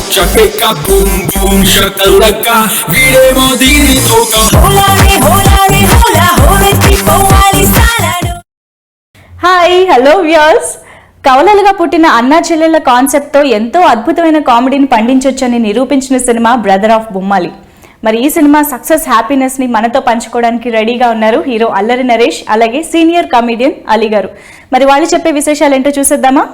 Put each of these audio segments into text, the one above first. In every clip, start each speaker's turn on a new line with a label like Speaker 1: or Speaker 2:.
Speaker 1: picha boom boom shakalaka వీడేమో దీని తోక
Speaker 2: హోలానే హోలానే హోలా హోలెత్తి పోవాలి సాలాడు.
Speaker 3: హాయ్ హలో వ్యూయర్స్, కవలలుగా పుట్టిన అన్నా చెల్లెళ్ల కాన్సెప్ట్తో ఎంతో అద్భుతమైన కామెడీని పండించొచ్చని నిరూపించిన సినిమా బ్రదర్ ఆఫ్ బొమ్మాలి. మరి ఈ సినిమా సక్సెస్ హ్యాపీనెస్ ని మనతో పంచుకోవడానికి రెడీగా ఉన్నారు హీరో అల్లరి నరేష్, అలాగే సీనియర్ కమెడియన్ అలీ గారు. మరి వాళ్ళు చెప్పే విశేషాలు ఏంటో చూసేద్దామా?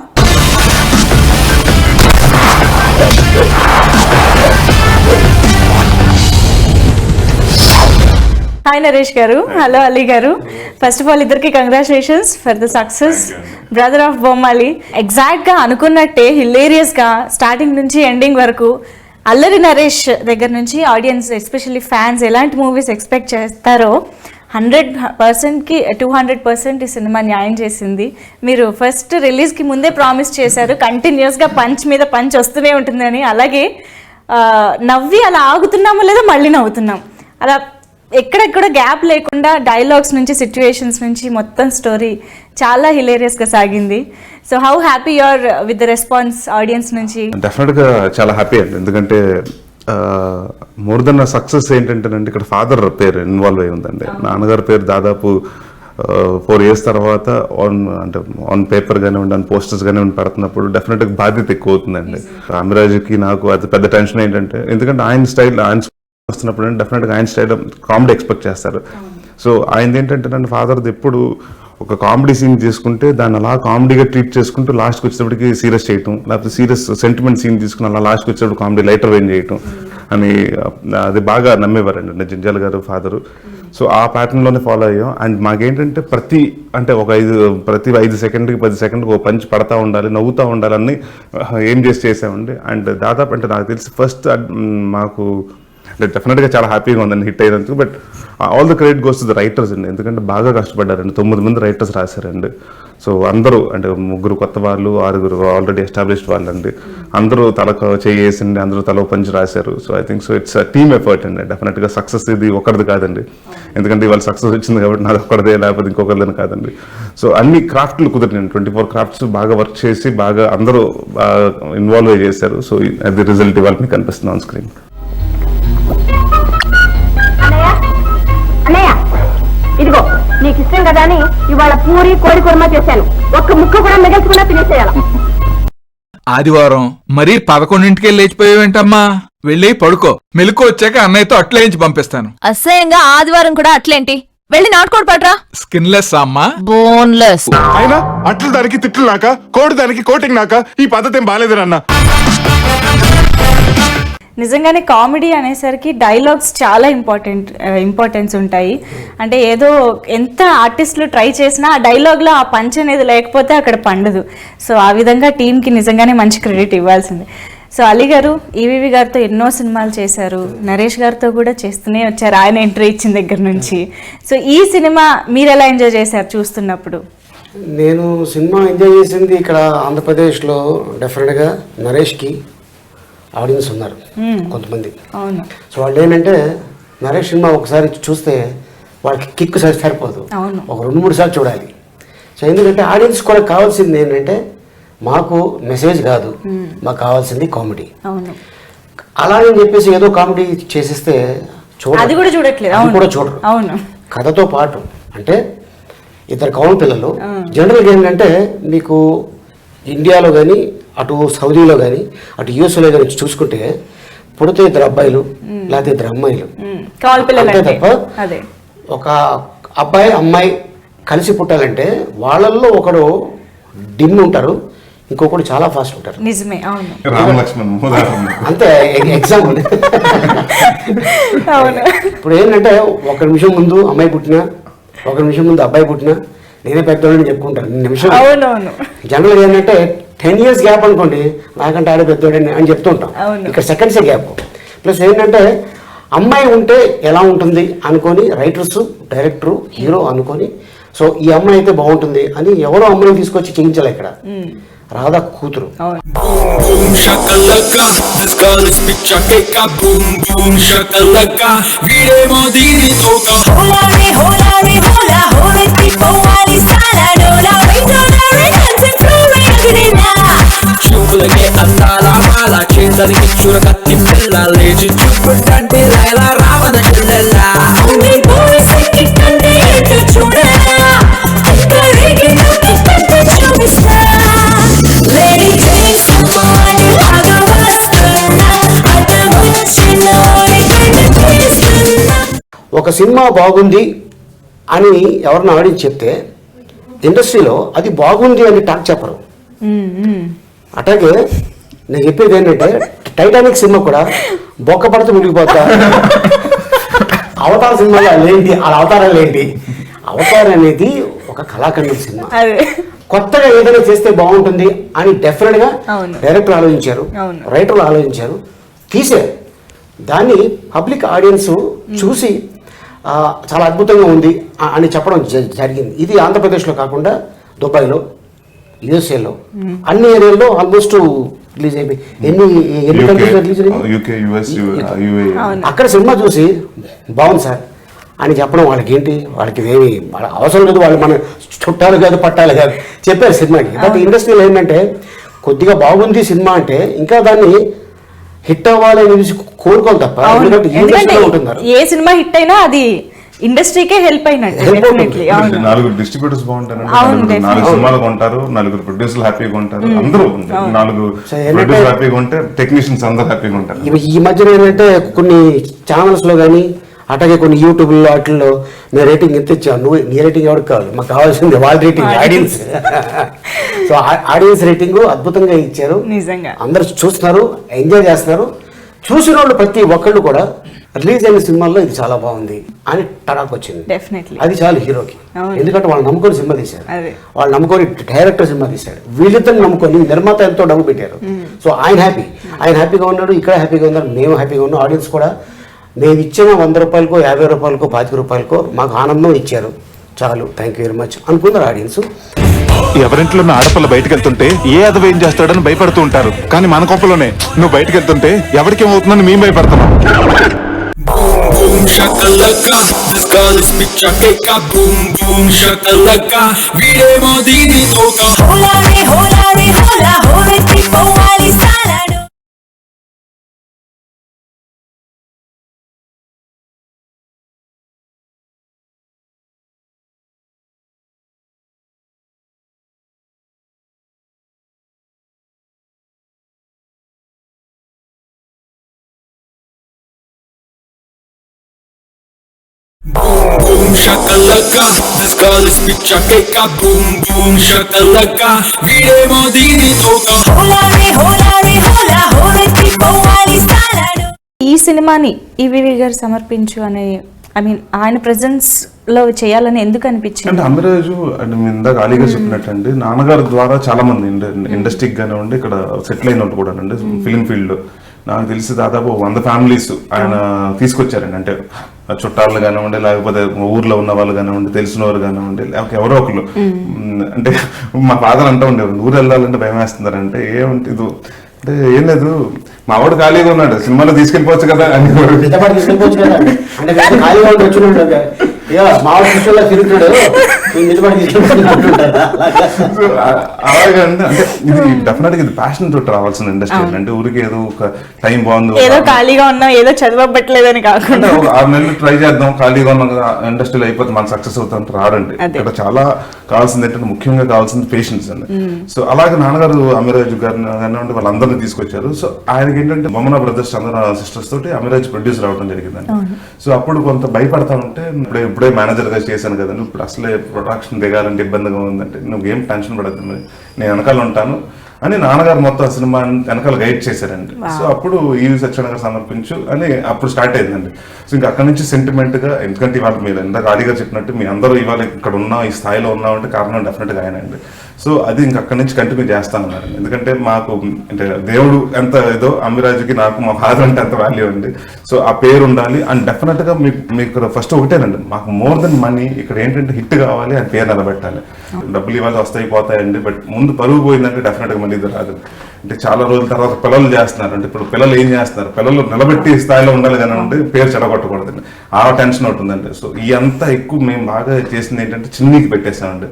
Speaker 3: హాయ్ నరేష్ గారు, హలో అలీ గారు. ఫస్ట్ ఆఫ్ ఆల్ ఇద్దరికి congratulations for the success brother of Bommali. Exact గా అనుకున్నట్టే హిలేరియస్ గా స్టార్టింగ్ నుంచి ఎండింగ్ వరకు అల్లరి నరేష్ దగ్గర నుంచి ఆడియన్స్ ఎస్పెషల్లీ ఫ్యాన్స్ ఎలాంటి మూవీస్ ఎక్స్పెక్ట్ చేస్తారో 100%కి 200% ఈ సినిమా న్యాయం చేసింది. మీరు ఫస్ట్ రిలీజ్కి ముందే ప్రామిస్ చేశారు కంటిన్యూస్గా పంచ్ మీద పంచ్ వస్తూనే ఉంటుందని. అలాగే నవ్వి అలా ఆగుతున్నామో లేదో మళ్ళీ నవ్వుతున్నాం, అలా ఎక్కడెక్కడ గ్యాప్ లేకుండా డైలాగ్స్ నుంచి సిచ్యువేషన్స్ నుంచి మొత్తం స్టోరీ చాలా హిలేరియస్గా సాగింది. So how happy you are with the response audience నుంచి?
Speaker 4: డెఫినెట్గా చాలా హ్యాపీ అండి, ఎందుకంటే మోర్ దెన్ సక్సెస్ ఏంటంటేనండి ఇక్కడ ఫాదర్ పేరు ఇన్వాల్వ్ అయి ఉందండి. నాన్నగారి పేరు దాదాపు 4 years తర్వాత ఆన్ పేపర్ కానివ్వండి, ఆన్ పోస్టర్స్ కానివ్వండి పెడుతున్నప్పుడు డెఫినెట్గా బాధ్యత ఎక్కువ అవుతుందండి. రామిరాజుకి నాకు అది పెద్ద టెన్షన్ ఏంటంటే, ఎందుకంటే ఆయన వస్తున్నప్పుడు డెఫినెట్గా ఆయన స్టైల్ కామెడీ ఎక్స్పెక్ట్ చేస్తారు. సో ఆయనది ఏంటంటే నన్ను ఫాదర్ది ఎప్పుడు ఒక కామెడీ సీన్ తీసుకుంటే దాన్ని అలా కామెడీగా ట్రీట్ చేసుకుంటూ లాస్ట్కి వచ్చేటప్పటికి సీరియస్ చేయటం, లేకపోతే సీరియస్ సెంటిమెంట్ సీన్ తీసుకుని అలా లాస్ట్కి వచ్చేటప్పుడు కామెడీ లైటర్ వేన్ చేయటం అని అది బాగా నమ్మేవారండి జంజాల్ గారు ఫాదరు. సో ఆ ప్యాటర్న్లోనే ఫాలో అయ్యాం. అండ్ మాకేంటంటే ప్రతి 5 సెకండ్కి 10 సెకండ్కి ఓ పంచ్ పడతా ఉండాలి, నవ్వుతూ ఉండాలని ఏం చేసామండి. అండ్ దాదాపు అంటే నాకు తెలిసి ఫస్ట్ మాకు అంటే డెఫినెట్గా చాలా హ్యాపీగా ఉందండి హిట్ అయినందుకు. But all the credit goes to the writers అండి, ఎందుకంటే బాగా కష్టపడ్డారండి. 9 మంది రైటర్స్ రాశారండి. సో అందరూ అంటే 3 కొత్త వాళ్ళు, 6 ఆల్రెడీ ఎస్టాబ్లిష్డ్ వాళ్ళండి. అందరూ తలకు చేసిండి, అందరూ తల పంచి రాశారు. So I think so it's team effort అండి. డెఫినెట్గా సక్సెస్ ఇది ఒకరిది కాదండి, ఎందుకంటే ఇవాళ సక్సెస్ వచ్చింది కాబట్టి నాది ఒక్కడిదే లేకపోతే ఇంకొకరిదని కాదండి. సో అన్ని క్రాఫ్ట్లు కుదిరినాయి, 24 క్రాఫ్ట్స్ బాగా వర్క్ చేసి బాగా అందరూ ఇన్వాల్వ్ అయ్యి చేశారు. సో అది రిజల్ట్ ఇవాళ మీకు కనిపిస్తుంది ఆన్ స్క్రీన్.
Speaker 5: అన్నయ్య ఇదిగో నీకు ఇష్టం కదా అని ఇవాళ పూరి కోడి కుర్మా చేశాను, ఒక్క ముక్క కూడా మిగల్చకుండా తినేసేయాల.
Speaker 6: ఆదివారం మరీ 11ంటికే లేచిపోయావేంటమ్మా? వెళ్ళి పడుకో, మెలకు వచ్చాక అన్నయ్యతో అట్లేంచి పంపిస్తాను.
Speaker 7: అసహ్యంగా ఆదివారం కూడా అట్లేంటి, వెళ్ళి నాటుకోడు పట్రా.
Speaker 6: స్కిన్లెస్ అమ్మా,
Speaker 7: బోన్లెస్.
Speaker 8: అయినా అట్లు దానికి తిట్లు నాక, కోడి దానికి కోటింగ్ నాక, ఈ పద్ధతి ఏం బాలేదురన్నా.
Speaker 3: నిజంగానే కామెడీ అనేసరికి డైలాగ్స్ చాలా ఇంపార్టెన్స్ ఉంటాయి. అంటే ఏదో ఎంత ఆర్టిస్టులు ట్రై చేసినా ఆ డైలాగ్లో ఆ పంచ్ అనేది లేకపోతే అక్కడ పండదు. సో ఆ విధంగా టీంకి నిజంగానే మంచి క్రెడిట్ ఇవ్వాల్సింది. సో అలీ గారు ఈవీవి గారితో ఎన్నో సినిమాలు చేశారు, నరేష్ గారితో కూడా చేస్తూనే వచ్చారు ఆయన ఎంట్రీ ఇచ్చిన దగ్గర నుంచి. సో ఈ సినిమా మీరు ఎలా ఎంజాయ్ చేశారు చూస్తున్నప్పుడు?
Speaker 9: నేను సినిమా ఎంజాయ్ చేసింది ఇక్కడ ఆంధ్రప్రదేశ్లో డెఫినెట్గా నరేష్కి ఆడియన్స్ ఉన్నారు కొంతమంది. సో వాళ్ళు ఏంటంటే నరేష్ సినిమా ఒకసారి చూస్తే వాళ్ళకి కిక్ సరిపోదు, ఒక 2-3 సార్లు చూడాలి. సో ఎందుకంటే ఆడియన్స్ కూడా కావాల్సింది ఏంటంటే మాకు మెసేజ్ కాదు, మాకు కావాల్సింది కామెడీ. అలా అని చెప్పేసి ఏదో కామెడీ చేసేస్తే
Speaker 3: అది కూడా
Speaker 9: చూడరు. కథతో పాటు అంటే ఇద్దరు కౌలు పిల్లలు జనరల్గా ఏంటంటే మీకు ఇండియాలో కానీ అటు సౌదీలో కానీ అటు యూఎస్లో కానీ చూసుకుంటే పుడితే 2 అబ్బాయిలు లేకపోతే 2 అమ్మాయిలు తప్ప ఒక అబ్బాయి అమ్మాయి కలిసి పుట్టాలంటే వాళ్ళల్లో ఒకడు డిమ్ ఉంటారు, ఇంకొకటి చాలా ఫాస్ట్ ఉంటారు.
Speaker 3: నిజమే,
Speaker 9: అంతే ఎగ్జాంపుల్. ఇప్పుడు ఏంటంటే 1 నిమిషం ముందు అమ్మాయి పుట్టినా 1 నిమిషం ముందు అబ్బాయి పుట్టినా నేనే పెద్దవాళ్ళని చెప్పుకుంటాను. నిమిషం జనరల్గా ఏంటంటే 10 years గ్యాప్ అనుకోండి, నాకంటే ఆడే పెద్దోడని అని చెప్తుంటాం. ఇక్కడ సెకండ్సే గ్యాప్. ప్లస్ ఏంటంటే అమ్మాయి ఉంటే ఎలా ఉంటుంది అనుకొని రైటర్స్, డైరెక్టరు, హీరో అనుకొని సో ఈ అమ్మాయి అయితే బాగుంటుంది అని ఎవరో అమ్మాయిని తీసుకొచ్చి చేయించాలి. ఇక్కడ రాధా కూతురు.
Speaker 1: చూపులకే అందాల మాల చేతనికి చురకత్తి పిల్ల లేచి చూపుంటే లైలా రావణ చెల్లెల్లా
Speaker 2: అన్ని boys కి కంటే ఎటు చూడరా ఎక్కడికి నాకు కంటే చూపిస్తా లేడీ జెంట్స్ అమ్మాయి లాగా వస్తున్నా అడ్డమొచ్చిన కంటే చేస్తున్నా.
Speaker 9: ఒక సినిమా బాగుంది అని ఎవరిని ఆడియన్స్ చెప్తే ఇండస్ట్రీలో అది బాగుంది అని టాక్ చెప్పరు. అట్లాగే నేను చెప్పేది ఏంటంటే టైటానిక్ సినిమా కూడా బొక్క పడితే మునిగిపోతా. అవతార సినిమాలో ఏంటి వాళ్ళ అవతారాలు ఏంటి? అవతారం అనేది ఒక కళాఖండం సినిమా. కొత్తగా ఏదైనా చేస్తే బాగుంటుంది అని డెఫినెట్గా డైరెక్టర్ ఆలోచించారు, రైటర్లు ఆలోచించారు, తీసారు. దాన్ని పబ్లిక్ ఆడియన్స్ చూసి చాలా అద్భుతంగా ఉంది అని చెప్పడం జరిగింది. ఇది ఆంధ్రప్రదేశ్లో కాకుండా దుబాయ్లో, యుఎస్ఏలో అన్ని ఏరియాల్లో ఆల్మోస్ట్ రిలీజ్ అయిపోయి ఎన్ని కంట్రీస్ రిలీజ్ అయింది. అక్కడ సినిమా చూసి బాగుంది సార్ అని చెప్పడం వాళ్ళకి ఏంటి, వాళ్ళకి ఇదేమి అవసరం లేదు, వాళ్ళు మన చుట్టాలు కాదు పట్టాలు కాదు చెప్పారు సినిమాకి. బట్ ఇండస్ట్రీలో ఏంటంటే కొద్దిగా బాగుంది సినిమా అంటే ఇంకా దాన్ని హిట్ అవ్వాలని చూసి కోరుకోవాలి తప్ప ఉంటున్నారు.
Speaker 3: ఏ సినిమా హిట్ అయినా అది ఇండస్ట్రీకే హెల్ప్ అయినట్టు.
Speaker 4: 4 డిస్ట్రిబ్యూటర్స్ బాగుంటారు, 4 సినిమాలు కొంటారు, 4 ప్రొడ్యూసర్లు హ్యాపీగా ఉంటారు, అందరూ 4 ప్రొడ్యూసర్ హ్యాపీగా ఉంటే టెక్నీషియన్స్ అందరూ హ్యాపీగా ఉంటారు.
Speaker 9: ఈ మధ్యన ఏంటంటే కొన్ని ఛానల్స్ లో కానీ అట్లాగే కొన్ని యూట్యూబ్లో వాటిల్లో మేము రేటింగ్ ఎంత ఇచ్చాము, నువ్వు నీ రేటింగ్ ఎవరికి కావాలి, మాకు కావాల్సింది వాళ్ళ rating audience. So audience rating అద్భుతంగా ఇచ్చారు, అందరు చూస్తున్నారు, ఎంజాయ్ చేస్తున్నారు. చూసిన వాళ్ళు ప్రతి ఒక్కళ్ళు కూడా రిలీజ్ అయిన సినిమాల్లో ఇది చాలా బాగుంది అని టడాక్ వచ్చింది. అది చాలు హీరోకి, ఎందుకంటే వాళ్ళు నమ్ముకొని సినిమా తీశారు, వాళ్ళు నమ్ముకొని డైరెక్టర్ సినిమా తీశాడు, వీళ్ళిద్దరు నమ్ముకొని నిర్మాత ఎంతో డబ్బు పెట్టారు. సో ఆయన హ్యాపీగా ఉన్నాడు, ఇక్కడ హ్యాపీగా ఉన్నారు, మేము హ్యాపీగా ఉన్నాం. ఆడియన్స్ కూడా మేము ఇచ్చిన 100 రూపాయలకో 50 రూపాయలకో 25 రూపాయలకో మాకు ఆనందం ఇచ్చారు, చాలు, థ్యాంక్ యూ వెరీ మచ్ అనుకున్నారు ఆడియన్స్.
Speaker 8: ఎవరింట్లో ఆడపిల్ల బయటకు వెళ్తుంటే ఏ అదవ ఏం చేస్తాడని భయపడుతూ ఉంటారు, కానీ మన కొంపలోనే నువ్వు బయటకు వెళ్తుంటే ఎవరికేమవుతుందని మేము భయపడుతున్నాం.
Speaker 1: Boom shakalaka, this girl is picture keka. Boom boom shakalaka, వీడేమో దీని తోక.
Speaker 2: హోలా రే హోలా రే హోలా హోలెత్తి పోవాలి సాలాడు.
Speaker 1: Boom boom shakalaka, this girl is picture keka. Boom boom shakalaka, వీడేమో దీని తోక.
Speaker 2: హోలా రే హోలా రే హోలా హోలెత్తి పోవాలి సాలాడు.
Speaker 3: ఈ సినిమాని ఈవీవి గారు సమర్పించు అనే ఆయన ప్రెజెన్స్ లో చేయాలని ఎందుకు అనిపించింది?
Speaker 4: అంటే అమిరాజు అంటే మీ ఇందాక అలీగా చెప్పినట్టండి, నాన్నగారి ద్వారా చాలా మంది ఇండస్ట్రీకి కానివ్వండి ఇక్కడ సెటిల్ అయినట్టు కూడా అండి ఫిలిం ఫీల్డ్ లో నాకు తెలిసి దాదాపు 100 ఫ్యామిలీస్ ఆయన తీసుకొచ్చారండి. అంటే చుట్టాలు కానివ్వండి, లేకపోతే ఊర్లో ఉన్న వాళ్ళు కానివ్వండి, తెలిసిన వారు కానివ్వండి, లేకపోతే ఎవరో ఒకరు. అంటే మా ఫాదర్ అంటూ ఉండేవారు, ఊరు వెళ్ళాలంటే భయం వేస్తున్నారంటే ఏమంటే ఇది అంటే ఏం లేదు, మా వాడు ఖాళీగా ఉన్నాడు, సినిమాలో తీసుకెళ్ళిపోవచ్చు కదా అని. అలాగే అంటే ఇది డెఫినెట్ గా ఇది ప్యాషన్ తోటి రావాల్సిన ఇండస్ట్రీ. అంటే ఊరికి ఏదో ఒక టైం బాగుంది,
Speaker 3: ఏదో ఖాళీగా ఉన్నాం, ఏదో చదవబట్టలేదని కాకుండా
Speaker 4: 6 నెలలు ట్రై చేద్దాం, ఖాళీగా ఉన్నాం కదా ఇండస్ట్రీలో అయిపోతే మనం సక్సెస్ అవుతాం రాడండి. ఇక్కడ చాలా కావాల్సింది ఏంటంటే ముఖ్యంగా కావాల్సింది పేషెన్స్ అండి. సో అలాగే నాన్నగారు అమిరాజు గారిని కానివ్వండి వాళ్ళందరినీ తీసుకొచ్చారు. సో ఆయనకి ఏంటంటే బొమ్మన బ్రదర్స్ చంద్ర సిస్టర్స్ తోటి అమిరాజ్ ప్రొడ్యూసర్ అవడం జరిగిందండి. సో అప్పుడు కొంత భయపడతా ఉంటే ఇప్పుడే మేనేజర్ గా చేశాను కదండి, ఇప్పుడు అసలే ప్రొడక్షన్ దిగాలంటే ఇబ్బందిగా ఉందంటే నువ్వు ఏం టెన్షన్ పడద్దు, మరి నేను వెనకాల ఉంటాను అని నాన్నగారు మొత్తం ఆ సినిమా వెనకాల గైడ్ చేశారండి. సో అప్పుడు ఈవి సత్యనారాయణ గారు సమర్పించు అని అప్పుడు స్టార్ట్ అయిందండి. సో ఇంకా అక్కడ నుంచి సెంటిమెంట్ గా, ఎందుకంటే ఇవాళ మీరు ఇందాక అలీగా చెప్పినట్టు మీ అందరూ ఇవాళ ఇక్కడ ఉన్నా ఈ స్థాయిలో ఉన్నామంటే కారణం డెఫినెట్ గా ఆయనండి. సో అది ఇంకా అక్కడి నుంచి కంటిన్యూ చేస్తానన్నారు. ఎందుకంటే మాకు అంటే దేవుడు ఎంత ఏదో అమిరాజుకి నాకు మా ఫాదర్ అంటే ఎంత వాల్యూ అండి. సో ఆ పేరు ఉండాలి అండ్ డెఫినెట్ గా మీకు ఫస్ట్ ఒకటేనండి, మాకు మోర్ దెన్ మనీ ఇక్కడ ఏంటంటే హిట్ కావాలి అని పేరు నిలబెట్టాలి. డబ్బులు ఇవాళ వస్తాయి పోతాయండి, బట్ ముందు పరుగు పోయిందంటే డెఫినెట్ గా మళ్ళీ ఇది రాదు. అంటే చాలా రోజుల తర్వాత పిల్లలు చేస్తున్నారు, అంటే ఇప్పుడు పిల్లలు ఏం చేస్తున్నారు, పిల్లలు నిలబెట్టి స్థాయిలో ఉండాలి కానీ ఉంటే పేరు చెడగొట్టకూడదండి, ఆ టెన్షన్ ఉంటుందండి. సో ఈ అంతా ఎక్కువ మేము బాగా చేసింది ఏంటంటే చిన్నికి పెట్టేసామండి,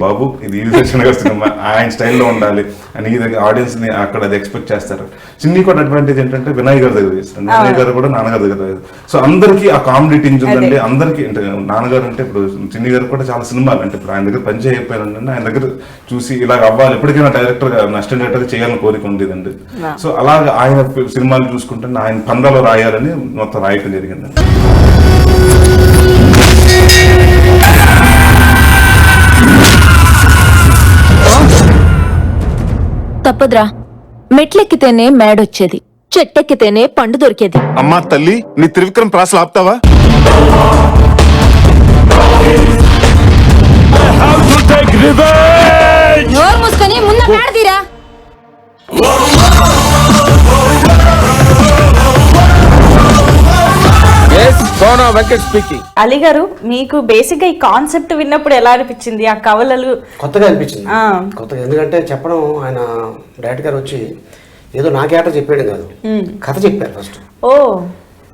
Speaker 4: బాబు ఇది సినిమా ఆయన స్టైల్లో ఉండాలి అని ఇది ఆడియన్స్ ని అక్కడ అది ఎక్స్పెక్ట్ చేస్తారు. చిన్ని కూడా అడ్వాంటేజ్ ఏంటంటే వినయ్ గారి దగ్గర చేస్తారు, వినయ్ గారు కూడా నాన్నగారి దగ్గర. సో అందరికీ ఆ కామెడీ టింజ్ ఉందండి అందరికీ. అంటే నాన్నగారు అంటే ఇప్పుడు చిన్ని గారు కూడా చాలా సినిమాలు అంటే ఇప్పుడు ఆయన దగ్గర పని చేయకపోయానండి, ఆయన దగ్గర చూసి ఇలా అవ్వాలి ఎప్పటికైనా డైరెక్టర్ గా అసిస్టెంట్ డైరెక్టర్ గా చేయాలని కోరిక ఉండేదండి. సో అలాగే ఆయన సినిమాలు చూసుకుంటే ఆయన పందాలో రాయాలని మొత్తం రాయటం జరిగిందండి.
Speaker 7: తప్పదురా, మెట్లెక్కితేనే మేడొచ్చేది, చెట్టెక్కితేనే పండు దొరికేది.
Speaker 8: అమ్మా తల్లి, నీ త్రివిక్రమ్ ప్రాసలు ఆపుతావా?
Speaker 7: నోరు మూసుకొని ముందు మేడదీరా.
Speaker 3: అలీ గారు, మీకు బేసిక్ గా ఈ కాన్సెప్ట్ విన్నప్పుడు ఎలా అనిపించింది? ఆ కవలలు
Speaker 9: కొత్తగా అనిపించింది, కొత్తగా. ఎందుకంటే చెప్పడం ఆయన డైరెక్టర్ గారు వచ్చి ఏదో నా క్యారెక్టర్ చెప్పాడు కాదు, కథ చెప్పారు ఫస్ట్.
Speaker 3: ఓ,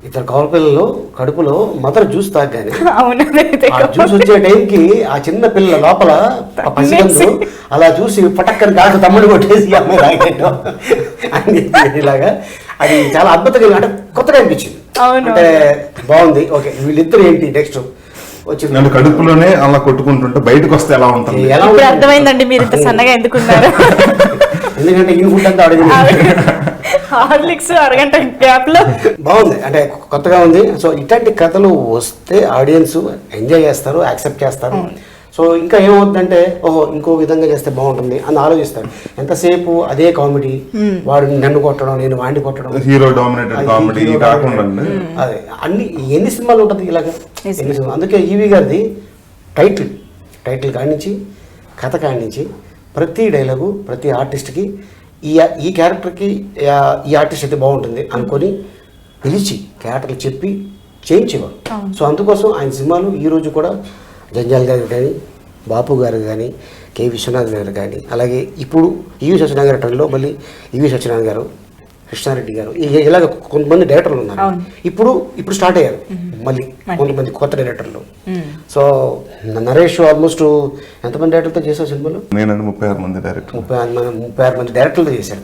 Speaker 9: ఇతర కవల పిల్లలు కడుపులో మదర్ జ్యూస్ తాగానే
Speaker 3: అవును,
Speaker 9: ఆ జ్యూస్ వచ్చే టైంకి ఆ చిన్న పిల్లల లోపల పసిగందు అలా చూసి పటక్కని కాదు తమ్ముడు కొట్టేసి అమ్మాయి తాగేయడం అని ఇలాగా అది చాలా అద్భుతంగా అంటే కొత్తగా అనిపించింది. అంటే బాగుంది. ఓకే, వీళ్ళిద్దరు ఏంటి నెక్స్ట్ వచ్చింది
Speaker 4: నన్ను కడుపులోనే అలా కొట్టుకుంటుంటే బయటకు వస్తే ఎలా ఉంటుంది?
Speaker 3: ఇప్పుడు అర్థమైందండి మీరు ఇంత సన్నగా ఎందుకున్నారు.
Speaker 9: ఎందుకంటే ఈ ఫుడ్ అంతా అడిగింది
Speaker 3: హార్లిక్స్ అరగంట గ్యాప్ లో.
Speaker 9: బాగుంది, అంటే కొత్తగా ఉంది. సో ఇట్లాంటి కథలు వస్తే ఆడియన్స్ ఎంజాయ్ చేస్తారు, యాక్సెప్ట్ చేస్తారు. సో ఇంకా ఏమవుతుందంటే ఓహో ఇంకో విధంగా చేస్తే బాగుంటుంది అని ఆలోచిస్తారు. ఎంతసేపు అదే కామెడీ, వాడు నన్ను కొట్టడం నేను వాడిని కొట్టడం,
Speaker 4: హీరో డామినేటెడ్ కామెడీ కాకుండా
Speaker 9: అదే అన్ని ఎన్ని సినిమాలు ఉంటుంది ఇలాగా, ఎన్ని సినిమాలు. అందుకే ఈవి గారిది టైటిల్ కాడి నుంచి కథ కాడి నుంచి ప్రతి డైలాగు ప్రతి ఆర్టిస్ట్కి ఈ క్యారెక్టర్కి ఈ ఆర్టిస్ట్ అయితే బాగుంటుంది అనుకొని పిలిచి క్యారెక్టర్లు చెప్పి చేయించేవారు. సో అందుకోసం ఆయన సినిమాలు ఈరోజు కూడా జంజాల్ గారు కానీ, బాపు గారు కానీ, కె విశ్వనాథ్ గారు కానీ, అలాగే ఇప్పుడు ఈవి సత్యనారాయణ గారి టైంలో మళ్ళీ ఈవి సత్యనారాయణ గారు, కృష్ణారెడ్డి గారు, ఇలాగ కొంతమంది డైరెక్టర్లు ఉన్నారు. ఇప్పుడు స్టార్ట్ అయ్యారు మళ్ళీ కొంతమంది కొత్త డైరెక్టర్లు. సో నరేష్ ఆల్మోస్ట్ ఎంతమంది డైరెక్టర్తో చేశారు సినిమాలు?
Speaker 4: నేనండి 36 మంది డైరెక్టర్,
Speaker 9: 36 మంది డైరెక్టర్లతో చేశారు.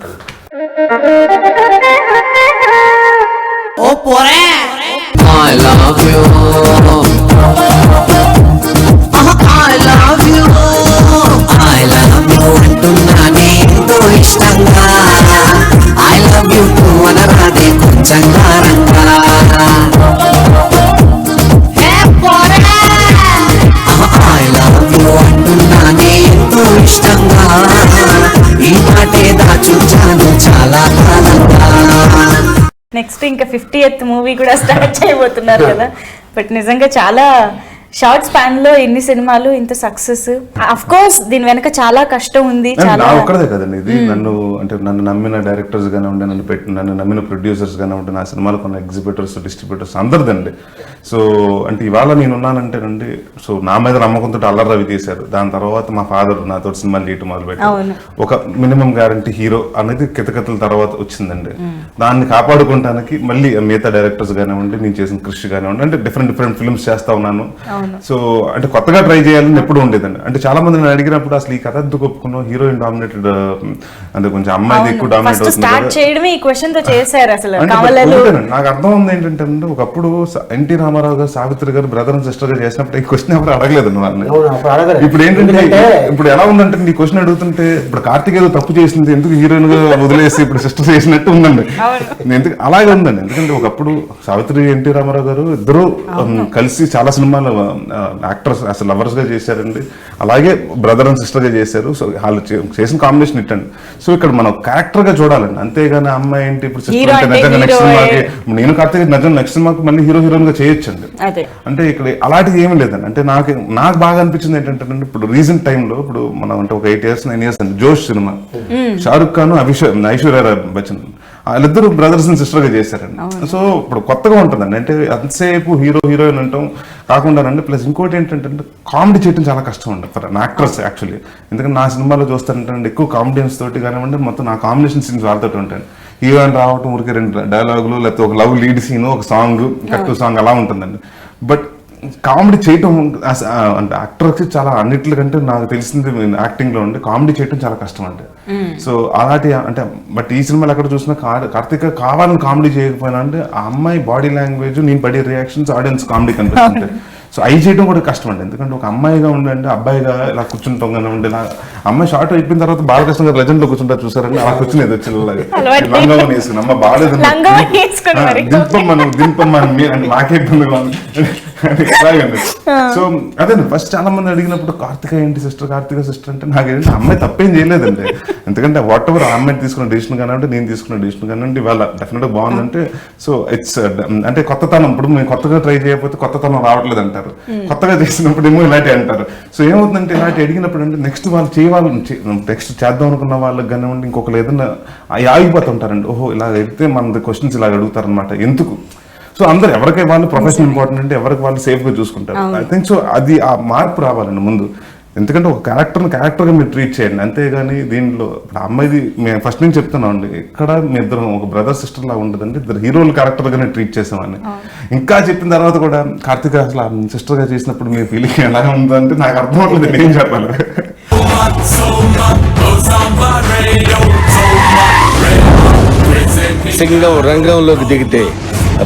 Speaker 3: నెక్స్ట్ ఇంకా 50th మూవీ కూడా స్టార్ట్ చేయబోతున్నారు కదా. బట్ నిజంగా చాలా షార్ట్ స్పాన్ లో ఎన్ని సినిమాలు, ఇంత సక్సెస్. అఫ్ కోర్స్ దీని వెనక చాలా కష్టం ఉంది.
Speaker 4: చాలా ఒక్కడే కదండి ఇది. నన్ను నమ్మిన డైరెక్టర్స్ గానే ఉండే, నన్ను నమ్మిన ప్రొడ్యూసర్స్ గానే ఉండే, నా సినిమాలు కొన్న ఎగ్జిబిటర్స్, డిస్ట్రిబ్యూటర్స్ అందరిదండి. సో అంటే ఇవాళ నేను ఉన్నానంటేనండి, సో నా మీద నమ్మకంతో అల్లరి రవి తీశారు. దాని తర్వాత మా ఫాదర్ నాతో సినిమాలు చేయటం మొదలుపెట్టారు. ఒక మినిమం గ్యారంటీ హీరో అనేది కితకతల తర్వాత వచ్చిందండి. దాన్ని కాపాడుకోవడానికి మళ్ళీ మిగతా డైరెక్టర్స్ కానివ్వండి, నేను చేసిన కృషి కానివ్వండి, అంటే డిఫరెంట్ ఫిల్మ్స్ చేస్తా ఉన్నాను. సో అంటే కొత్తగా ట్రై చేయాలని ఎప్పుడు ఉండేదండి. అంటే చాలా మంది నేను అడిగినప్పుడు అసలు ఈ కథ ఎందుకు ఒప్పుకున్నావు, హీరోయిన్ డామినేటెడ్ అంటే కొంచెం అమ్మాయిది ఎక్కువ డామినేట్ అవుతుంది. నాకు అర్థం ఉంది ఏంటంటే ఒకప్పుడు ఎన్టీ రామారావు గారు, సావిత్రి గారు బ్రదర్ అండ్ సిస్టర్ గా చేసినప్పుడు ఈ క్వశ్చన్ ఎవరు అడగలేదండి వాళ్ళని. ఇప్పుడు ఏంటంటే ఇప్పుడు ఎలా ఉందంటే ఈ క్వశ్చన్ అడుగుతుంటే ఇప్పుడు కార్తీక్ ఏదో తప్పు చేసింది ఎందుకు హీరోయిన్ గా వదిలేసి ఇప్పుడు సిస్టర్ చేసినట్టు ఉందండి. ఎందుకు అలాగే ఉందండి. ఎందుకంటే ఒకప్పుడు సావిత్రి, ఎన్టీ రామారావు గారు ఇద్దరు కలిసి చాలా సినిమాలు యాక్టర్స్ అసలు లవర్స్ గా చేశారండి. అలాగే బ్రదర్ అండ్ సిస్టర్ గా చేశారు. సో వాళ్ళు చేసిన కాంబినేషన్ ఇట్టండి. సో ఇక్కడ మనం క్యారెక్టర్ గా చూడాలండి, అంతేగాని అమ్మాయి ఏంటి ఇప్పుడు సిస్టర్ అంటే నిజంగా నెక్స్ట్ సినిమాకి నేను కార్తీక్ నిజంగా నెక్స్ట్ సినిమాకి మళ్ళీ హీరోయిన్ గా చేయొచ్చండి. అంటే ఇక్కడ అలాంటిది ఏమి లేదండి. అంటే నాకు బాగా అనిపించింది ఏంటంటే ఇప్పుడు రీసెంట్ టైంలో ఇప్పుడు మనం అంటే ఒక 8 years 9 years అండి జోష్ సినిమా, షారుఖ్ ఖాన్, ఐశ్వర్య రాయ్ బచ్చన్ వాళ్ళిద్దరు బ్రదర్స్ అండ్ సిస్టర్ గా చేశారండి. సో ఇప్పుడు కొత్తగా ఉంటుందండి, అంటే అంతసేపు హీరో హీరోయిన్ అంటాం కాకుండానండి. ప్లస్ ఇంకోటి ఏంటంటే కామెడీ చేయడం చాలా కష్టం అండి ఫర్ యాక్టర్స్ యాక్చువల్లీ. ఎందుకంటే నా సినిమాలో చూస్తానంటే ఎక్కువ కామెడియన్స్ తోటి కానివ్వండి, మొత్తం నా కాంబినేషన్ సీన్స్ వాళ్ళతో ఉంటాయి. హీరోయిన్ రావటం ఊరికి 2 డైలాగులు, లేకపోతే ఒక లవ్ లీడ్ సీన్, ఒక సాంగ్, కట్టు సాంగ్ అలా ఉంటుందండి. బట్ కామెడీ చేయటం అంటే యాక్టర్కి చాలా అన్నిటికంటే నాకు తెలిసింది యాక్టింగ్ లో ఉండి కామెడీ చేయటం చాలా కష్టం అంటే. సో అలాంటి అంటే బట్ ఈ సినిమాలో ఎక్కడ చూసినా కార్తీక కావాలని కామెడీ చేయకపోయినా అంటే ఆ అమ్మాయి బాడీ లాంగ్వేజ్, నేను పడే రియాక్షన్స్ ఆడియన్స్ కామెడీ కనిపిస్తుంటాయి. సో అవి చేయడం కూడా కష్టం అండి, ఎందుకంటే ఒక అమ్మాయిగా ఉండండి అబ్బాయిగా ఇలా కూర్చుంటాం కానీ ఉండే అమ్మాయి షార్ట్ అయిపోయిన తర్వాత బాలకృష్ణ గారు లెజెండ్ లో కూర్చుంటారు చూసారండి, అలా కూర్చునేది వచ్చినలాగా లంగం వేసుకుని అమ్మ బాగాలేదు దింపం నాకే ఇబ్బందిగా ఉంది. సో అదే ఫస్ట్ చాలా మంది అడిగినప్పుడు కార్తిక ఏంటి సిస్టర్, కార్తిక సిస్టర్ అంటే నాకేంటి అమ్మాయి తప్పేం చేయలేదండి. ఎందుకంటే వాట్ ఎవర్ ఆ అమ్మాయి తీసుకున్న డిసిషన్ కానివ్వండి, నేను తీసుకున్న డిసిషన్ కానివ్వండి, ఇవాళ డెఫినెట్ గా బాగుందంటే. సో ఇట్స్ అంటే కొత్తతనం, ఇప్పుడు మేము కొత్తగా ట్రై చేయకపోతే కొత్తతనం రావట్లేదు అంటారు, కొత్తగా చేసినప్పుడు ఏమో ఇలాంటి అంటారు. సో ఏమవుతుందంటే ఇలాంటి అడిగినప్పుడు అంటే నెక్స్ట్ వాళ్ళు నెక్స్ట్ చేద్దాం అనుకున్న వాళ్ళకి కానివ్వండి, ఇంకొకరు ఏదైనా ఆగిపోతుంటారండి. ఓహో ఇలా అయితే మన క్వశ్చన్స్ ఇలా అడుగుతారు అనమాట, ఎందుకు. సో అందరు ఎవరికి వాళ్ళు ప్రొఫెషన్ ఇంపార్టెంట్ అంటే ఎవరికి వాళ్ళు సేఫ్ గా చూసుకుంటారు. ఐ థింక్ సో అది ఆ మార్పు రావాలండి ముందు. ఎందుకంటే ఒక క్యారెక్టర్గా మీరు ట్రీట్ చేయండి, అంతేగాని దీంట్లో ఇప్పుడు అమ్మాయిది మేము ఫస్ట్ నుంచి చెప్తున్నాం అండి, ఇక్కడ మీ ఇద్దరు ఒక బ్రదర్ సిస్టర్ లాగా ఉండదండి, ఇద్దరు హీరోలు క్యారెక్టర్గానే ట్రీట్ చేసామని. ఇంకా చెప్పిన తర్వాత కూడా కార్తీక అసలు సిస్టర్గా చేసినప్పుడు మీ ఫీలింగ్ ఎలా ఉందంటే నాకు అర్థం అవుతుంది, నేను చెప్పాలి.
Speaker 10: సింగం రంగంలోకి దిగితే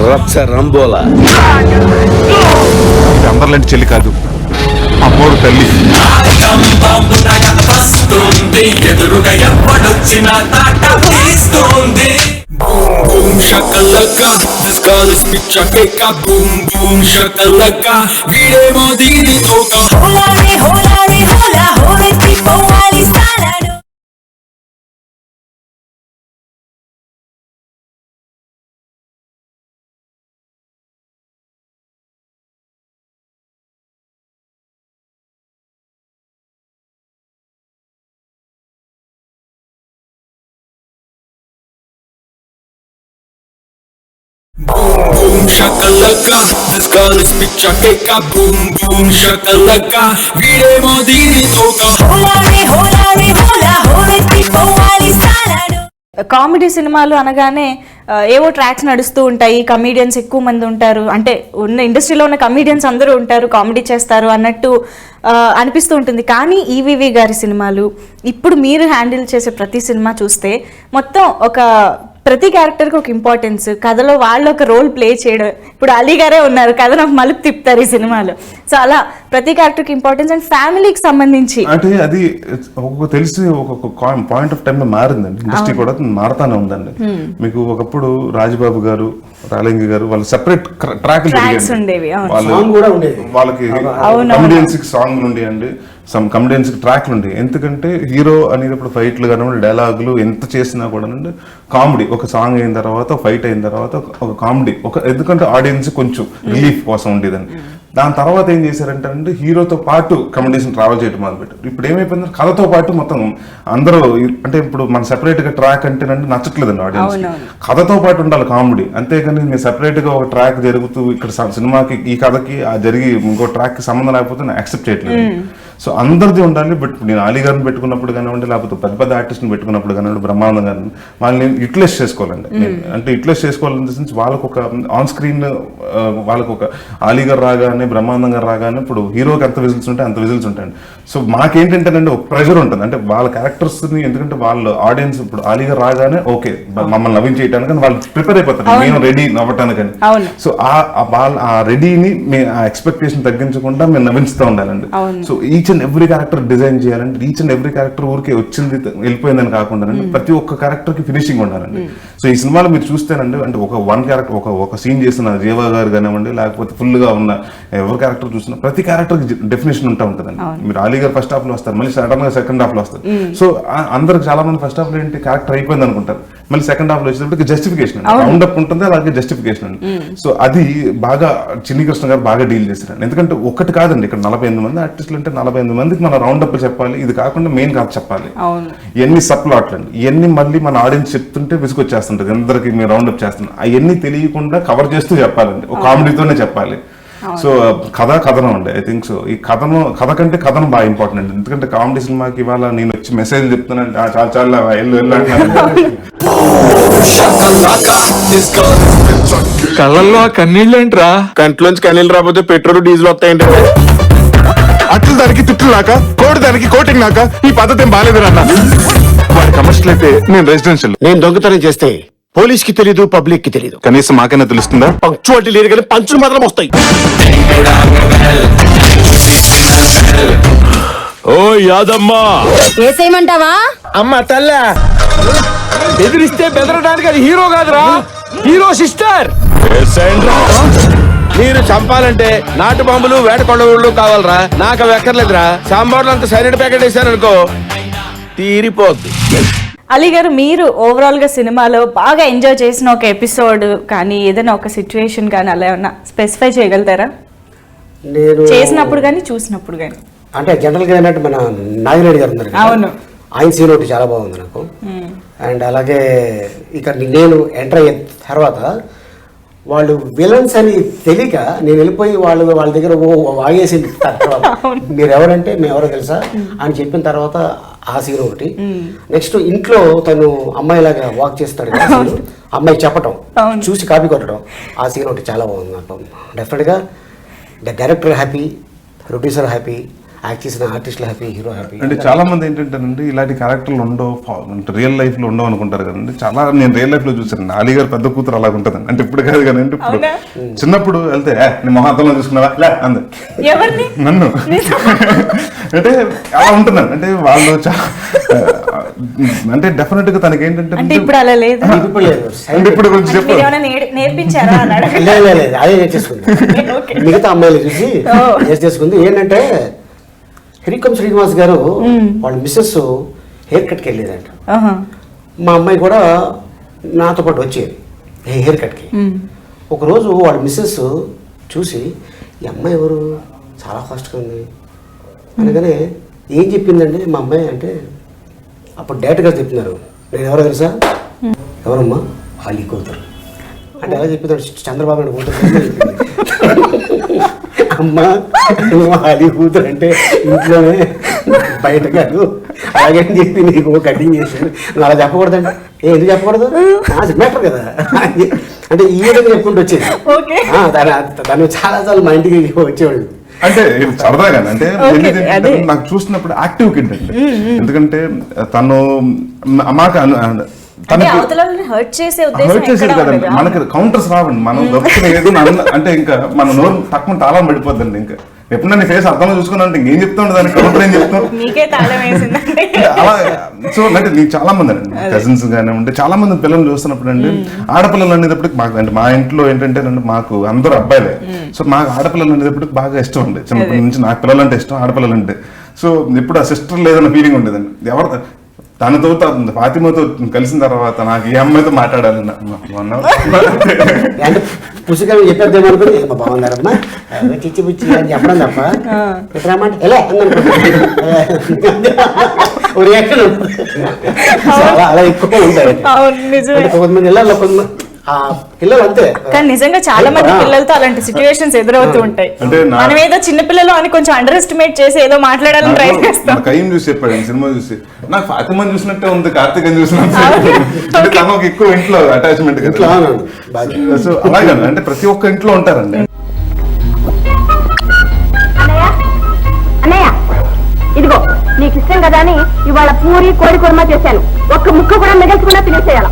Speaker 10: రచ్చ రంబోలా.
Speaker 8: అందరిలాంటి చెల్లి కాదు, అమ్మోరు తల్లి.
Speaker 1: Boom shakalaka, this girl is picture keka. Boom boom shakalaka, వీడేమో దీని తోక.
Speaker 2: హోలారే హోలారే హోలా హోరెత్తి పోవాలి స్థానాలు.
Speaker 1: Boom shakalaka, this girl is picture keka. Boom boom shakalaka, వీడేమో దీని తోక.
Speaker 2: హోలారే హోలారే హోలా హోరెత్తి పోవాలి స్థానాలు.
Speaker 3: కామెడీ సినిమాలు అనగానే ఏవో ట్రాక్స్ నడుస్తూ ఉంటాయి, కమీడియన్స్ ఎక్కువ మంది ఉంటారు, అంటే ఉన్న ఇండస్ట్రీలో ఉన్న కమీడియన్స్ అందరూ ఉంటారు, కామెడీ చేస్తారు అన్నట్టు అనిపిస్తూ ఉంటుంది. కానీ ఈవీవి గారి సినిమాలు, ఇప్పుడు మీరు హ్యాండిల్ చేసే ప్రతి సినిమా చూస్తే మొత్తం ఒక ప్రతి క్యారెక్టర్కి ఒక ఇంపార్టెన్స్, కథలో వాళ్ళు ఒక రోల్ ప్లే చేయడం. ఇప్పుడు అలీ గారే ఉన్నారు, కథ నాకు మలుపు తిప్పుతారు ఈ సినిమాలో. సో అలా ప్రతి క్యారెక్టర్కి ఇంపార్టెన్స్ అండ్ ఫ్యామిలీకి సంబంధించి
Speaker 4: అంటే అది తెలిసి ఒక పాయింట్ ఆఫ్ టైమ్ లో మారిందండి, ఇండస్ట్రీ కూడా మారుతానే ఉందండి. మీకు ఒకప్పుడు రాజబాబు గారు, రాలింగి గారు వాళ్ళు సెపరేట్ ట్రాక్స్
Speaker 3: ఉండేవి,
Speaker 4: వాళ్ళకి కమెడియన్స్ సాంగ్ నుండి అండి, సమ్ కమెడియన్స్ ట్రాక్లు ఉండేవి. ఎందుకంటే హీరో అనేటప్పుడు ఫైట్లు కానివ్వండి, డైలాగులు ఎంత చేసినా కూడా కామెడీ, ఒక సాంగ్ అయిన తర్వాత ఫైట్ అయిన తర్వాత ఒక కామెడీ, ఎందుకంటే ఆడియన్స్ కొంచెం రిలీఫ్ కోసం ఉండేదండి. దాని తర్వాత ఏం చేశారంటే హీరోతో పాటు కమెడీస్ ట్రావెల్ చేయడం మొదలుపెట్టారు. ఇప్పుడు ఏమైపోయింది, కథతో పాటు మొత్తం అందరూ అంటే ఇప్పుడు మన సెపరేట్ గా ట్రాక్ అంటే నచ్చట్లేదండి ఆడియన్స్, కథతో పాటు ఉండాలి కామెడీ. అంతేగాని మీరు సెపరేట్ గా ఒక ట్రాక్ జరుగుతూ ఇక్కడ సినిమాకి ఈ కథకి జరిగి ఇంకో ట్రాక్ కి సంబంధం లేకపోతే నేను యాక్సెప్ట్ చేయట్లేదు. సో అందరిది ఉండాలి. బట్ నేను అలీ గారిని పెట్టుకున్నప్పుడు కానివ్వండి, లేకపోతే పెద్ద పెద్ద ఆర్టిస్ట్ని పెట్టుకున్నప్పుడు కానివ్వండి, బ్రహ్మానందం గారిని, వాళ్ళని యూటిలైజ్ చేసుకోవాలండి. అంటే యూటిలైజ్ చేసుకోవాలని సెన్స్ వాళ్ళకు ఒక ఆన్ స్క్రీన్ వాళ్ళకు ఒక అలీ గారు రాగానే, బ్రహ్మానందం గారు రాగానే ఇప్పుడు హీరోకి ఎంత విజిల్స్ ఉంటాయి అంత విజిల్స్ ఉంటాయండి. సో మాకేంటంటేనండి ఒక ప్రెషర్ ఉంటుంది, అంటే వాళ్ళ క్యారెక్టర్స్ ని, ఎందుకంటే వాళ్ళు ఆడియన్స్ ఇప్పుడు అలీ గారు రాగానే ఓకే మమ్మల్ని నవ్వింగ్ చేయడానికి వాళ్ళు ప్రిపేర్ అయిపోతారు, మేము రెడీ నవ్వటానికి. సో ఆ రెడీని ఆ ఎక్స్పెక్టేషన్ తగ్గించకుండా మేము నవ్వించుతూ ఉండాలండి. So each and every character design చేయాలంటే ఈచ్ అండ్ ఎవ్రీ క్యారెక్టర్ ఊరికే వచ్చింది వెళ్ళిపోయిందని కాకుండా ప్రతి ఒక్క క్యారెక్టర్ కి ఫినిషింగ్ ఉండాలండి. సో ఈ సినిమాలో మీరు చూస్తేనండి, అంటే ఒక క్యారెక్టర్ ఒక సీన్ చేసిన జీవా గారు కానివ్వండి, లేకపోతే ఫుల్ గా ఉన్న ఎవరి క్యారెక్టర్ చూసినా ప్రతి క్యారెక్టర్ కి డెఫినేషన్ ఉంటా ఉంటుందండి. మీరు అలీ గారు ఫస్ట్ హాఫ్ లో వస్తారు, మళ్ళీ సడన్ గా సెకండ్ హాఫ్ లో వస్తారు. సో అందరికి చాలా మంది ఫస్ట్ హాఫ్ లో ఏంటి క్యారెక్టర్ అయిపోయింది అనుకుంటారు, మళ్ళీ సెకండ్ హాఫ్ లో వచ్చేటప్పటికి జస్టిఫికేషన్ రౌండ్ అప్ ఉంటుంది, అలాగే జస్టిఫికేషన్ అండి. సో అది బాగా చిన్ని కృష్ణ గారు బాగా డీల్ చేశారండి. ఎందుకంటే ఒకటి కాదండి, ఇక్కడ 48 మంది ఆర్టిస్టులు అంటే 48 48 మందికి మన రౌండ్ అప్ చెప్పాలి, ఇది కాకుండా మెయిన్ కథ చెప్పాలి.
Speaker 3: అవును.
Speaker 4: ఎన్ని సప్లాట్లు అండి, ఇవన్నీ మళ్ళీ మన ఆడియన్స్ చెప్తుంటే విసుకొచ్చేస్తుంటది, అందరికి మేము రౌండ్ అప్ చేస్తున్నాం. అవన్నీ తెలియకుండా కవర్ చేస్తూ చెప్పాలండి, ఒక కామెడీతోనే చెప్పాలి. సో కథనం అండి. ఐ థింక్ సో ఈ కథ కంటే కథనం బాగా ఇంపార్టెంట్ అండి. ఎందుకంటే కామెడీ సినిమాకి ఇవాళ నేను వచ్చి మెసేజ్ చెప్తున్నాను, చాలా చాలా వెళ్ళు అంటున్నాను.
Speaker 6: కళ్ళల్లో ఆ కన్నీళ్ళేంట్రా?
Speaker 8: కంట్లోంచి కనీళ్ళు రాకపోతే పెట్రోల్ డీజిల్ వస్తాయంటే అట్లు దానికి తిట్లు నాక, కోడి దానికి కోటింగ్ నాక, ఈ పద్ధతి ఏం బాగాలేదు అన్న. వాడి కమర్షియల్ అయితే నేను రెసిడెన్షియల్.
Speaker 9: నేను దొంగతనం చేస్తే పోలీస్ కి తెలీదు, పబ్లిక్ కి తెలీదు.
Speaker 8: కనీసం మాకైనా తెలుస్తుందా?
Speaker 9: పంక్చువాలిటీ లేదు కానీ పంచులు మాత్రం వస్తాయి.
Speaker 10: ఓ యాదమ్మా,
Speaker 5: ఏసేయమంటావా?
Speaker 10: అమ్మ తల్ల బెదిరిస్తే బెదరడానికి అది హీరో కాదురా, హీరో సిస్టర్. మీరు చంపాలంటే నాటు బాంబులు వేటకొండలు కావాలరా, నాకు అవి ఎక్కర్లేదురా. సాంబార్లు అంత సైలెంట్ ప్యాకెట్ వేసారనుకో తీరిపోద్ది.
Speaker 3: అలీ గారు, మీరు ఓవరాల్ గా సినిమాలో బాగా ఎంజాయ్ చేసిన ఒక ఎపిసోడ్ కానీ ఏదైనా ఒక సిచ్యువేషన్ కానీ అలా ఏమన్నా స్పెసిఫై చేయగలుగుతారా?
Speaker 9: నేను
Speaker 3: చేసినప్పుడు కానీ చూసినప్పుడు కానీ.
Speaker 9: అంటే జనరల్ గా ఏంటంటే మన నాగిరెడ్డి గారు ఉన్నారు కదా,
Speaker 3: అవును,
Speaker 9: ఆయన సీన్ ఒకటి చాలా బాగుంది నాకు. అండ్ అలాగే ఇక నేను ఎంటర్ అయిన తర్వాత వాళ్ళు విలన్స్ అని తెలియక నేను వెళ్ళిపోయి వాళ్ళ దగ్గర వాగేసింది. తర్వాత మీరు ఎవరంటే మేము ఎవరో తెలుసా అని చెప్పిన తర్వాత ఆ సీన్ ఒకటి. నెక్స్ట్ ఇంట్లో తను అమ్మాయిలాగా వాక్ చేస్తాడు కదా, అమ్మాయి చెప్పటం చూసి కాపీ కొట్టడం, ఆ సీన్ ఒకటి చాలా బాగుంది నాకు. డెఫినెట్గా director happy, producer happy, act చేసిన ఆర్టిస్టులు హ్యాపీ, హీరో హ్యాపీ.
Speaker 4: అంటే చాలా మంది ఏంటంటేనండి ఇలాంటి క్యారెక్టర్లు ఉండవు, రియల్ లైఫ్ లో ఉండవు అనుకుంటారు కదండి. చాలా నేను రియల్ లైఫ్ లో చూసాను. అలీ గారు పెద్ద కూతురు అలాగ ఉంటుందండి. అంటే ఇప్పుడు కాదు కానీ ఇప్పుడు చిన్నప్పుడు వెళ్తే నీ మొహాతంలో చూసుకున్నావా లే అంది నన్ను. అంటే అలా ఉంటుందండి. అంటే వాళ్ళు అంటే డెఫినెట్ గా తనకి ఏంటంటే
Speaker 3: ఇప్పుడు అలా లేదు.
Speaker 4: ఇప్పుడు గురించి చెప్పు.
Speaker 3: నేర్పించారా?
Speaker 9: అదే నేర్చేసుకుంది, మిగతా అమ్మాయిలు చూసి నేర్చేసుకుంది. ఏంటంటే హిరికం శ్రీనివాస్ గారు వాళ్ళ మిస్సెస్ హెయిర్ కట్కి వెళ్ళేదంట. మా అమ్మాయి కూడా నాతో పాటు వచ్చేది హెయిర్ కట్కి. ఒకరోజు వాళ్ళ మిస్సెస్ చూసి ఈ అమ్మాయి ఎవరు, చాలా ఫాస్ట్గా ఉంది అనగానే ఏం చెప్పిందండి మా అమ్మాయి అంటే, అప్పుడు డైరెక్ట్గా చెప్తున్నారు, నేను ఎవరో తెలుసా, ఎవరమ్మా అలీ కూతురు అంటే ఎలా చెప్పింది, చంద్రబాబు నాయుడు కూతురు. అమ్మ అలీ కూతురు అంటే ఇంట్లోనే బయట కాదు, అలాగని చెప్పి నీకు కటింగ్ చేశాను, నువ్వు అలా చెప్పకూడదండి. ఎందుకు చెప్పకూడదు, మ్యాటర్ కదా అంటే ఈ విధంగా చెప్పుకుంటూ వచ్చేది. తను చాలా సార్లు మా ఇంటికి వచ్చేవాళ్ళు.
Speaker 4: అంటే సరదాగా అంటే నాకు చూసినప్పుడు యాక్టివ్ కిడ్ అండి. ఎందుకంటే తను మాకు
Speaker 3: హర్ట్
Speaker 4: చేసేది కదండి, మనకి కౌంటర్స్ రావండి. మనం దొరుకుతున్న అంటే ఇంకా మన నోరు తక్కువ తాళం పడిపోద్దండి. ఇంకా ఎప్పుడు నీ ఫేస్ అర్థంలో చూసుకున్నా అంటే ఇంకేం చెప్తాను, దానికి కౌంటర్ ఏం చెప్తాను అలా. సో అంటే నీకు చాలా మంది అండి కజిన్స్ గానీ ఉంటే చాలా మంది పిల్లలు చూస్తున్నప్పుడు అండి, ఆడపిల్లలు అనేటప్పటికి మాకు అంటే మా ఇంట్లో ఏంటంటే మాకు అందరూ అబ్బాయిలే. సో మాకు ఆడపిల్లలు అనేటప్పటికి బాగా ఇష్టం అండి. చిన్నప్పటి నుంచి నాకు పిల్లలు అంటే ఇష్టం, ఆడపిల్లలు అంటే. సో ఇప్పుడు ఆ సిస్టర్ లేదన్న ఫీలింగ్ ఉండేదండి. ఎవరు తనతో ఫాతిమతో కలిసిన తర్వాత నాకు ఈ అమ్మాయితో మాట్లాడాలి
Speaker 9: పుస్తకాలు చెప్పేద్దామనుకుని బాగున్నారమ్మా చిచ్చి పుచ్చి అని చెప్పడం తప్ప ఎక్కడమ్మంటే ఎలా అలా ఎక్కువ ఉంటాయి. కొంతమంది ఇళ్ళల్లో పిల్లలు అంతే.
Speaker 3: కానీ నిజంగా చాలా మంది పిల్లలతో అలాంటి సిచ్యువేషన్స్ ఎదురవుతూ ఉంటాయి. మనం ఏదో చిన్న పిల్లలు అని కొంచెం అండర్ ఎస్టిమేట్ చేసి ఏదో మాట్లాడాలని ట్రై చేస్తాం.
Speaker 4: కయ్యం చూసి చెప్పాడు సినిమా చూసి, నాకు ఫాతిమాని చూసినట్టే ఉంది, కార్తీక్ చూసినట్టు ఎక్కువ ఇంట్లో అటాచ్మెంట్ కదా. సో అలాగే అంటే ప్రతి ఒక్క ఇంట్లో ఉంటారండి.
Speaker 5: అన్నయ్య ఇదిగో నీకు ఇష్టం కదా అని ఇవాళ పూరి కోడి కుర్మా చేశాను, ఒక్క ముక్క కూడా మిగల్చకుండా తినేసేయాల.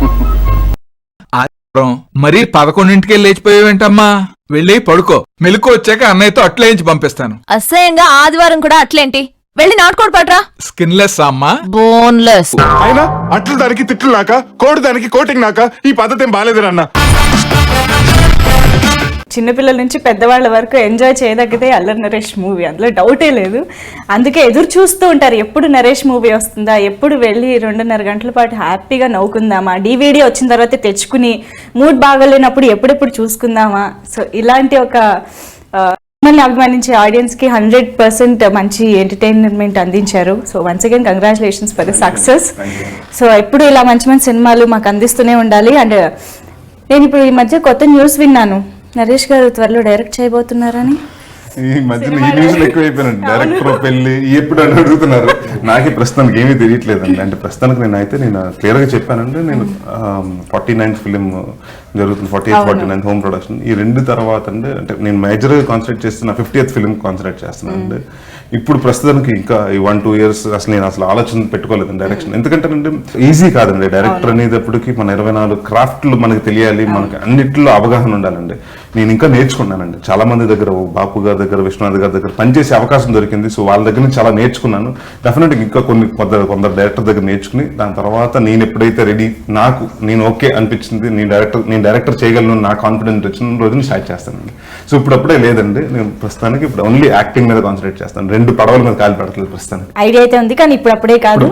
Speaker 6: మరీ 11ంటికే లేచిపోయావేంటమ్మా? వెళ్ళి పడుకో, మెలకు వచ్చాక అన్నయ్యతో అట్లేంచి పంపిస్తాను.
Speaker 7: అసహ్యంగా ఆదివారం కూడా అట్లేంటి? వెళ్ళి నాటుకోడు పట్రా.
Speaker 6: స్కిన్లెస్ అమ్మా,
Speaker 7: బోన్లెస్.
Speaker 8: అయినా అట్లు దానికి తిట్లు నాక, కోడి దానికి కోటింగ్ నాక, ఈ పద్ధతి ఏం బాగాలేదు అన్న.
Speaker 3: చిన్నపిల్లల నుంచి పెద్దవాళ్ళ వరకు ఎంజాయ్ చేయదగితే అల్లరి నరేష్ మూవీ, అందులో డౌటే లేదు. అందుకే ఎదురు చూస్తూ ఉంటారు, ఎప్పుడు నరేష్ మూవీ వస్తుందా, ఎప్పుడు వెళ్ళి 2.5 గంటల పాటు హ్యాపీగా నవ్వుకుందామా, DVD వచ్చిన తర్వాత తెచ్చుకుని మూడ్ బాగోలేనప్పుడు ఎప్పుడెప్పుడు చూసుకుందామా. సో ఇలాంటి ఒక మిమ్మల్ని అభిమానించే ఆడియన్స్ కి 100% మంచి ఎంటర్టైన్మెంట్ అందించారు. So once again congratulations for the success. So ఎప్పుడు ఇలా మంచి మంచి సినిమాలు మాకు అందిస్తూనే ఉండాలి. అండ్ నేను ఇప్పుడు ఈ మధ్య కొత్త న్యూస్ విన్నాను, నరేష్ గారు త్వరలో డైరెక్ట్ చేయబోతున్నారని.
Speaker 4: ఈ మధ్యన ఈ న్యూస్లు ఎక్కువైపోయినండి. డైరెక్టర్ పెళ్లి ఎప్పుడు అని అడుగుతున్నారు. నాకు ప్రస్తుతానికి ఏమీ తెలియట్లేదండి. అంటే ప్రస్తుతానికి నేను క్లియర్ గా చెప్పానండి, నేను 49th ఫిలిం జరుగుతుంది, 48-49 హోమ్ ప్రొడక్షన్. ఈ రెండు తర్వాత అంటే నేను మేజర్ గా కాన్సన్ట్రేట్ చేస్తున్న 50th ఫిలిం కాన్సన్ట్రేట్ చేస్తున్నాను అండి. ఇప్పుడు ప్రస్తుతానికి ఇంకా ఈ 1-2 years నేను అసలు ఆలోచన పెట్టుకోలేదండి డైరెక్షన్. ఎందుకంటే ఈజీ కాదండి డైరెక్టర్ అనేటప్పటికి మన 24 క్రాఫ్ట్లు మనకి తెలియాలి, మనకి అన్నిట్లో అవగాహన ఉండాలండి. నేను ఇంకా నేర్చుకున్నానండి చాలా మంది దగ్గర, బాపు గారి దగ్గర, విశ్వనాథ్ గారి దగ్గర పనిచేసే అవకాశం దొరికింది. సో వాళ్ళ దగ్గర నుంచి చాలా నేర్చుకున్నాను. డెఫినెట్గా ఇంకా కొందరు డైరెక్టర్ దగ్గర నేర్చుకుని దాని తర్వాత నేను ఎప్పుడైతే రెడీ, నేను ఓకే అనిపించింది, నేను డైరెక్టర్ చేయగలను, నా కాన్ఫిడెన్స్ వచ్చిన రోజుని స్టార్ట్ చేస్తానండి. సో ఇప్పుడప్పుడే లేదండి, నేను ప్రస్తుతానికి ఇప్పుడు ఓన్లీ యాక్టింగ్ మీద కాన్సన్ట్రేట్ చేస్తాను. 2 పడవల మీద కాలు పెడతలేదు ప్రస్తుతానికి.
Speaker 3: ఐడియా అయితే ఉంది కానీ ఇప్పుడప్పుడే కాదు.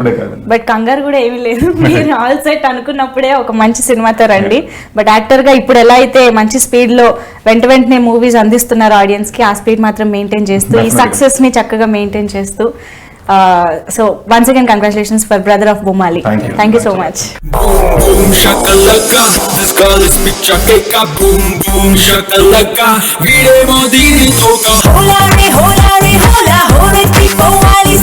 Speaker 3: బట్ కంగారు కూడా ఏమీ లేదు. మీరు ఆల్ సెట్ అనుకున్నప్పుడే ఒక మంచి సినిమాతో రండి. బట్ యాక్టర్ గా ఇప్పుడు ఎలా అయితే మంచి స్పీడ్ లో వెంటనే మూవీస్ అందిస్తున్నారు ఆడియన్స్ కి, ఆ స్పీడ్ మాత్రం మెయింటైన్ చేస్తూ ఈ సక్సెస్ ని చక్కగా మెయింటైన్ చేస్తూ. So once again congratulations for brother of Bommali. Thank you so much.
Speaker 1: Boom shakalaka, this girl is picture keka. Boom boom shakalaka, veedemo dini toka.
Speaker 2: హోలా రే హోలా రే హోలా హోరెత్తి పోవాలి